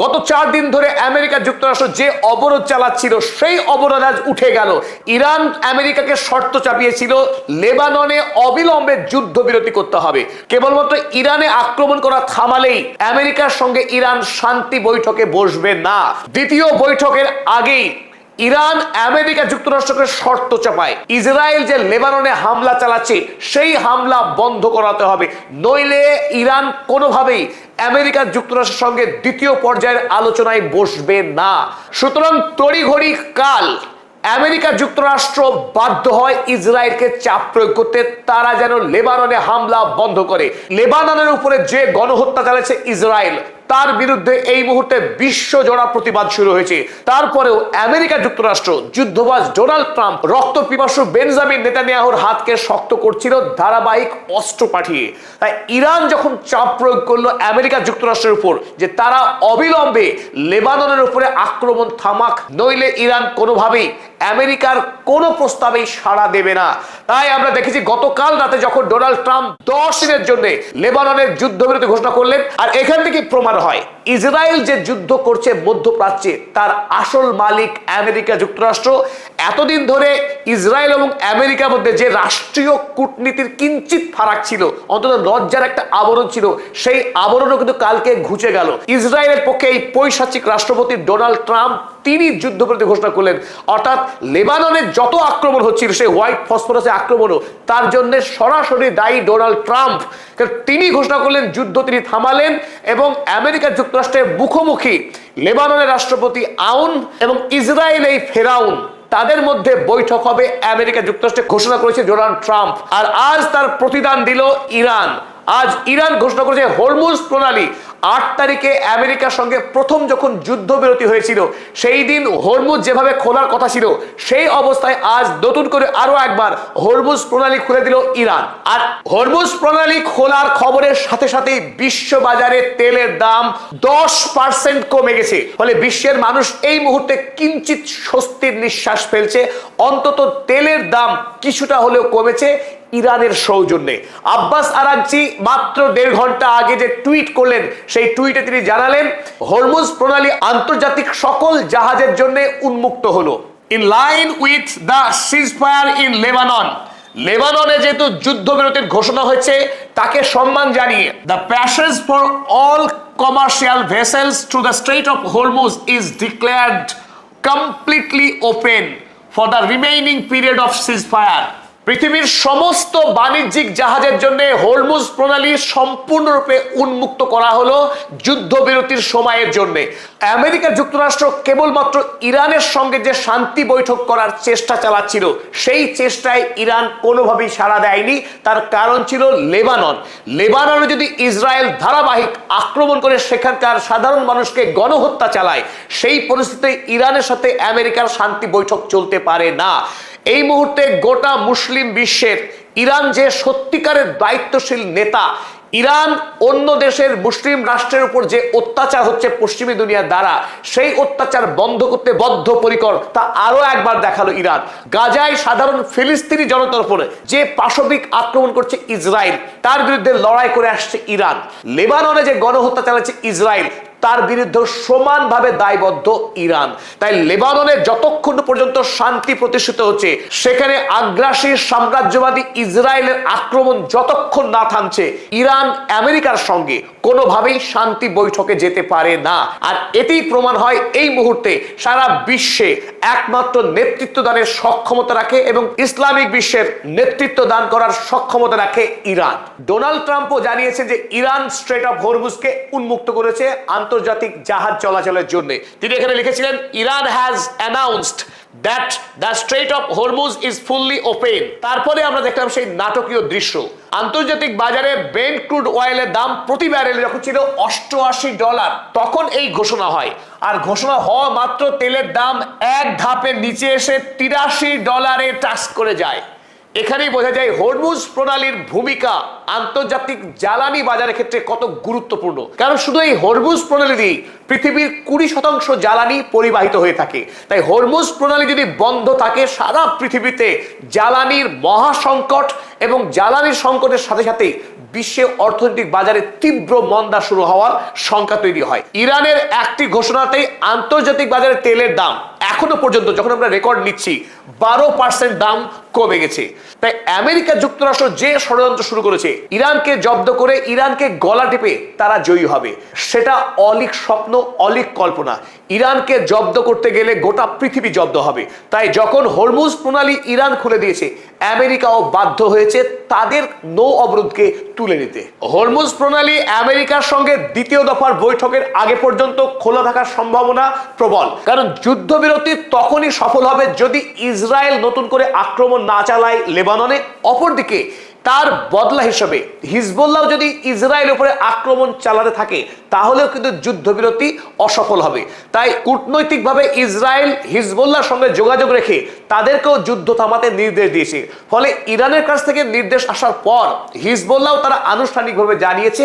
গত 4 দিন ধরে আমেরিকা যুক্তরাষ্ট্র যে অবরোধ চালাচ্ছিল সেই অবরোধ আজ উঠে গেল। ইরান আমেরিকাকে শর্ত চাপিয়েছিল লেবাননে অবিলম্বে যুদ্ধবিরতি করতে হবে। কেবলমাত্র ইরানে আক্রমণ করা থামালেই আমেরিকার সঙ্গে ইরান শান্তি বৈঠকে বসবে না। দ্বিতীয় বৈঠকের আগেই ইরান আমেরিকা যুক্তরাষ্ট্রকে শর্ত চাপায় ইসরায়েল যে লেবাননে হামলা চালাচ্ছে সেই হামলা বন্ধ করাতে হবে, নইলে ইরান কোনোভাবেই আমেরিকা যুক্তরাষ্ট্রের সঙ্গে দ্বিতীয় পর্যায়ের আলোচনায় বসবে না। সুতরাং তড়িঘড়ি কাল আমেরিকা যুক্তরাষ্ট্র বাধ্য হয় ইসরায়েলকে চাপ প্রয়োগ করতে, তারা যেন লেবাননে হামলা বন্ধ করে। লেবাননের উপরে যে গণহত্যা চালাচ্ছে ইসরায়েল, তার বিরুদ্ধে এই মুহূর্তে বিশ্বজোড়া প্রতিবাদ শুরু হয়েছে। তারপরেও আমেরিকা যুক্তরাষ্ট্র, যুদ্ধবাজ ডোনাল্ড ট্রাম্প, রক্তপিপাসু বেঞ্জামিন নেতানিয়াহুর হাতকে শক্ত করছিল ধারাবাহিক অস্ত্র পাঠিয়ে। তাই ইরান যখন চাপ প্রয়োগ করলো আমেরিকা যুক্তরাষ্ট্রের উপর যে তারা অবিলম্বে লেবাননের উপরে আক্রমণ থামাক, নইলে ইরান কোনোভাবেই আমেরিকার কোনো প্রস্তাবেই সাড়া দেবে না। তাই আমরা দেখেছি গতকাল রাতে যখন ডোনাল্ড ট্রাম্প 10 দিনের জন্য লেবাননের যুদ্ধবিরতি ঘোষণা করলেন, আর এখান থেকে প্রমাণ হয় ইসরায়েল যে যুদ্ধ করছে মধ্যপ্রাচ্যে তার আসল মালিক আমেরিকা যুক্তরাষ্ট্র। এতদিন ধরে ইসরায়েল এবং আমেরিকার মধ্যে যে রাষ্ট্রীয় কূটনীতির কিঞ্চিত ফারাক ছিল, অন্তত লজ্জার একটা আবরণ ছিল, সেই আবরণও কিন্তু কালকে ঘুচে গেল। ইসরায়েলের পক্ষে এই পৈশাচিক রাষ্ট্রপতি ডোনাল্ড ট্রাম্প তিনি যুদ্ধবিরতি ঘোষণা করলেন, অর্থাৎ লেবাননের যত আক্রমণ হচ্ছিল সেই হোয়াইট ফসফরাসের আক্রমণও তার জন্য সরাসরি দায়ী ডোনাল্ড ট্রাম্প। তিনি ঘোষণা করলেন যুদ্ধ তিনি থামালেন এবং আমেরিকা যুক্তরাষ্ট্রের মুখোমুখি লেবাননের রাষ্ট্রপতি আউন এবং ইসরায়েল এই ফেরাউন, তাদের মধ্যে বৈঠক হবে আমেরিকা যুক্তরাষ্ট্রে ঘোষণা করেছে ডোনাল্ড ট্রাম্প। আর আজ তার প্রতিদান দিল ইরান। আজ ইরান ঘোষণা করেছে হরমুজ প্রণালী 8 তারিখে আমেরিকার সঙ্গে প্রথম যখন যুদ্ধবিরতি হয়েছিল সেই দিন হরমুজ যেভাবে খোলার কথা ছিল সেই অবস্থায় আজ নতুন করে আরো একবার হরমুজ প্রণালী খুলে দিল ইরান। আর হরমুজ প্রণালী খোলার খবরের সাথে সাথে বিশ্ব বাজারে তেলের দাম 10% কমে গেছে। ফলে বিশ্বের মানুষ এই মুহূর্তে কিঞ্চিত স্বস্তির নিঃশ্বাস ফেলছে, অন্তত তেলের দাম কিছুটা হলেও কমেছে ইরানের সৌজন্যে। আব্বাস আরাগচি মাত্র 1.5 ঘন্টা আগে যে টুইট করলেন সেই টুইটে তিনি জানালেন হরমুজ প্রণালী আন্তর্জাতিক সকল জাহাজের জন্য উন্মুক্ত হলো। In line with the ceasefire in Lebanon, লেবাননে যেহেতু যুদ্ধবিরতির ঘোষণা হয়েছে তাকে সম্মান জানিয়ে the passage for all commercial vessels through the strait of Hormuz is declared completely open for the remaining period of ceasefire. পৃথিবীর সমস্ত বাণিজ্যিক জাহাজের জন্য হরমুজ প্রণালী সম্পূর্ণরূপে উন্মুক্ত করা হলো যুদ্ধবিরতির সময়ের জন্য। আমেরিকা যুক্তরাষ্ট্র কেবলমাত্র ইরানের সঙ্গে যে শান্তি বৈঠক করার চেষ্টা চালাচ্ছিল সেই চেষ্টায় ইরান কোনোভাবেই সাড়া দেয়নি। তার কারণ ছিল লেবানন। লেবাননে যদি ইসরায়েল ধারাবাহিক আক্রমণ করে সেখানকার সাধারণ মানুষকে গণহত্যা চালায়, সেই পরিস্থিতিতে ইরানের সাথে আমেরিকার শান্তি বৈঠক চলতে পারে না। এই মুহূর্তে গোটা মুসলিম বিশ্বের ইরান যে সত্যিকারের দায়িত্বশীল নেতা, ইরান অন্য দেশের মুসলিম রাষ্ট্রের উপর যে অত্যাচার হচ্ছে পশ্চিমী দুনিয়ার দ্বারা, সেই অত্যাচার বন্ধ করতে বদ্ধপরিকর তা আরো একবার দেখালো ইরান। গাজায় সাধারণ ফিলিস্তিনি জনতার উপরে যে পাশবিক আক্রমণ করছে ইসরায়েল, তার বিরুদ্ধে লড়াই করে আসছে ইরান। লেবাননে যে গণহত্যা চালাচ্ছে ইসরায়েল, তার বিরুদ্ধে সমানভাবে দায়বদ্ধ ইরান। তাই লেবাননে যতক্ষণ পর্যন্ত শান্তি প্রতিষ্ঠিত হচ্ছে, সেখানে আগ্রাসী সাম্রাজ্যবাদী ইসরায়েলের আক্রমণ যতক্ষণ না থামছে, ইরান আমেরিকার সঙ্গে কোনোভাবেই শান্তি বৈঠকে যেতে পারে না। আর এতেই প্রমাণ হয় এই মুহূর্তে সারা বিশ্বে একমাত্র নেতৃত্ব দানের সক্ষমতা রাখে এবং ইসলামিক বিশ্বের নেতৃত্ব দান করার সক্ষমতা রাখে ইরান। ডোনাল্ড ট্রাম্পও জানিয়েছেন যে ইরান স্ট্রেট অফ হরমুজকে উন্মুক্ত করেছে আন্তর্জাতিক জাহাজ চলাচলের জন্য। তিনি এখানে লিখেছিলেন Iran has announced that the Strait of Hormuz is fully open। তারপরে আমরা দেখলাম সেই নাটকীয় দৃশ্য। আন্তর্জাতিক বাজারে ব্রেন্ট ক্রুড অয়েলের দাম প্রতি ব্যারেলে যখন ছিল $88, তখন এই ঘোষণা হয়। আর ঘোষণা হওয়া মাত্র তেলের দাম এক ধাপে নিচে এসে $83 টাচ করে যায়। এখানেই বোঝা যায় হরমুজ প্রণালীর ভূমিকা আন্তর্জাতিক জ্বালানি বাজারের ক্ষেত্রে কত গুরুত্বপূর্ণ। কারণ শুধু এই হরমুজ প্রণালী দিয়ে পৃথিবীর 20% জ্বালানি পরিবাহিত হয়ে থাকে। তাই হরমুজ প্রণালী যদি বন্ধ থাকে, সারা পৃথিবীতে জ্বালানির মহাসংকট এবং জ্বালানির সংকটের সাথে সাথে বিশ্বে অর্থনৈতিক বাজারে তীব্র মন্দা শুরু হওয়ার শঙ্কা তৈরি হয়। ইরানের একটি ঘোষণাতেই আন্তর্জাতিক বাজারে তেলের দাম এখনো পর্যন্ত যখন আমরা রেকর্ড নিচ্ছি 12% দাম কমে গেছে। তাই আমেরিকা যুক্তরাষ্ট্র যে ষড়যন্ত্র শুরু করেছে ইরানকে জব্দ করে ইরানকে গলা টিপে তারা জয়ী হবে, সেটা অলীক স্বপ্ন, অলীক কল্পনা। ইরানকে জব্দ করতে গেলে গোটা পৃথিবী জব্দ হবে। তাই যখন হরমুজ প্রণালী ইরান খুলে দিয়েছে, আমেরিকাও বাধ্য হয়েছে তাদের নৌ অবরোধকে তুলে নিতে। হরমুজ প্রণালী আমেরিকার সঙ্গে দ্বিতীয় দফার বৈঠকের আগে পর্যন্ত খোলা থাকার সম্ভাবনা প্রবল, কারণ যুদ্ধবিরতি তখনই সফল হবে যদি ইসরায়েল নতুন করে আক্রমণ না চালায় লেবাননে। অপরদিকে তার বদলা হিসেবে হিজবুল্লাহ যদি ইসরায়েলের উপরে আক্রমণ চালাতে থাকে তাহলেও কিন্তু যুদ্ধবিরতি অসফল হবে। তাই কূটনৈতিকভাবে ইসরায়েল হিজবুল্লাহর সঙ্গে যোগাযোগ রেখে তাদেরকেও যুদ্ধ থামাতে নির্দেশ দিয়েছে। ফলে ইরানের কাছ থেকে নির্দেশ আসার পর হিজবুল্লাহ তারা আনুষ্ঠানিকভাবে জানিয়েছে